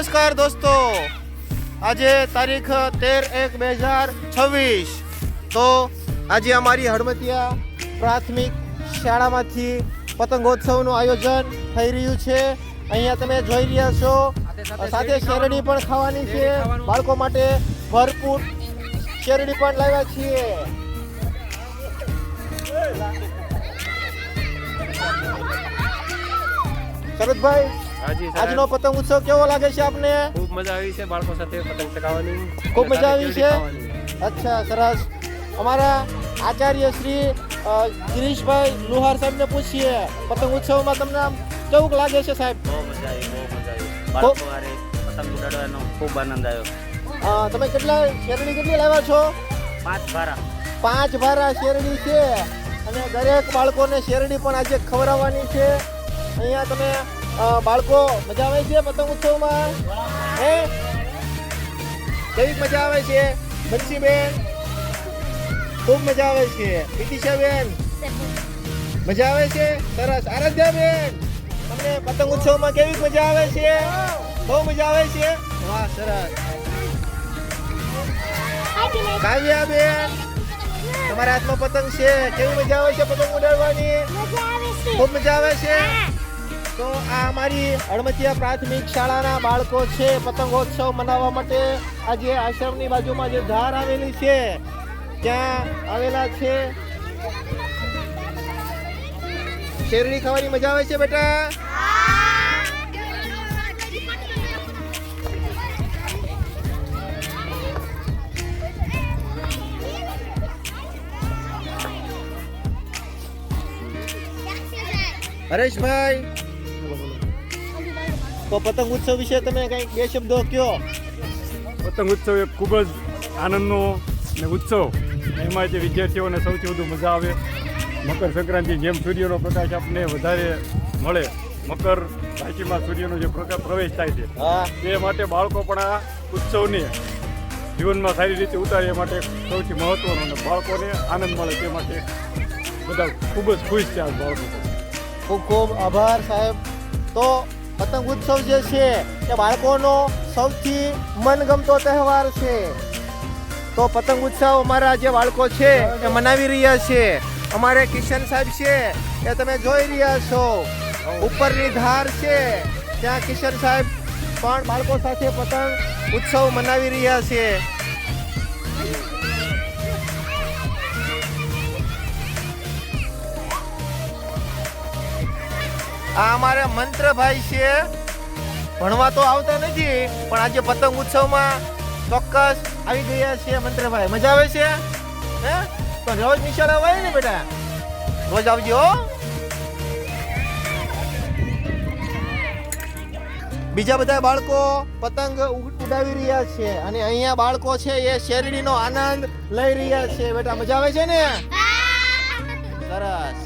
નમસ્કાર દોસ્તો, આજે તારીખ 13/1/2026 તો આજે અમારી હળમતિયા પ્રાથમિક શાળામાંથી પતંગોત્સવનું આયોજન થઈ રહ્યું છે. અહીંયા તમે જોઈ રહ્યા છો, સાથે શેરડી પણ ખાવાની છે. બાળકો માટે ભરપૂર શેરડી પણ લાવ્યા છીએ. શરદભાઈ, આજનો પતંગ ઉત્સવ કેવો લાગે છે આપને? ખૂબ મજા આવી છે, બાળકો સાથે પતંગ ચગાવવાની ખૂબ મજા આવી છે. અચ્છા, સરસ. અમારા આચાર્ય શ્રી ગિરીશભાઈ લુહાર સાહેબને પૂછીએ, પતંગ ઉત્સવમાં તમને આમ કેવું લાગે છે સાહેબ? બહુ મજા આવી. બાળકો હારે પતંગ ઉડાડવાનો ખૂબ આનંદ આવ્યો. તમે કેટલી લાવ્યા છો? 5 ભારા. 5 ભારા શેરડી છે અને દરેક બાળકોને શેરડી પણ આજે ખવડાવવાની છે. અહીંયા તમે બાળકો મજા આવે છે પતંગ ઉત્સવમાં? હે, કેવી મજા આવે છે? બંસીબેન, ખૂબ મજા આવે છે. પીતિશાબેન, મજા આવે છે? સરસ. આરાધ્યાબેન, તમને પતંગ ઉત્સવમાં કેવી મજા આવે છે? બહુ મજા આવે છે. વાહ, સરસ. કાવ્યાબેન, તમારા હાથમાં પતંગ છે, કેવી મજા આવે છે પતંગ ઉડાડવાની? ખૂબ મજા આવે છે. તો આ અમારી હળમતિયા પ્રાથમિક શાળાના બાળકો છે પતંગોત્સવ મનાવવા માટે આજે આશ્રમની બાજુમાં જે ધાર આવેલી છે ત્યાં આવેલા છે. શેરડી ખાવાની મજા આવે છે બેટા? હરેશભાઈ, તો પતંગ ઉત્સવ વિશે તમે કંઈક 2 શબ્દો કયો. પતંગ ઉત્સવ એક ખૂબ જ આનંદનો ને ઉત્સવ. એમાં જે વિદ્યાર્થીઓને સૌથી વધુ મજા આવે. મકર સંક્રાંતિ જેમ સૂર્યનો પ્રકાશ આપણને વધારે મળે, મકર રાશિમાં સૂર્યનો જે પ્રવેશ થાય છે તે માટે બાળકો પણ આ ઉત્સવને જીવનમાં સારી રીતે ઉતારે એ માટે સૌથી મહત્વનો, અને બાળકોને આનંદ મળે તે માટે બધા ખૂબ જ ખુશ છે આ બાળકો. ખૂબ ખૂબ આભાર સાહેબ. તો પતંગ ઉત્સવ જે છે એ બાળકોનો સૌથી મનગમતો તહેવાર છે. તો પતંગ ઉત્સવ અમારા જે બાળકો છે એ મનાવી રહ્યા છે. અમારે કિશન સાહેબ છે એ તમે જોઈ રહ્યા છો, ઉપરની ધાર છે ત્યાં કિશન સાહેબ પણ બાળકો સાથે પતંગ ઉત્સવ મનાવી રહ્યા છે. આ અમારે મંત્રભાઈ છે, ભણવા તો આવતા નથી પણ આજે પતંગ ઉત્સવમાં ચોક્કસ આવી ગયા છે. મંત્રભાઈ, મજા આવે છે? હે, પણ રોજ નિશાળે આવે ને બેટા, રોજ આવજો. બીજા બધા બાળકો પતંગ ઉડાવી રહ્યા છે અને અહીંયા બાળકો છે એ શેરડીનો આનંદ લઈ રહ્યા છે. બેટા, મજા આવે છે ને? સરસ.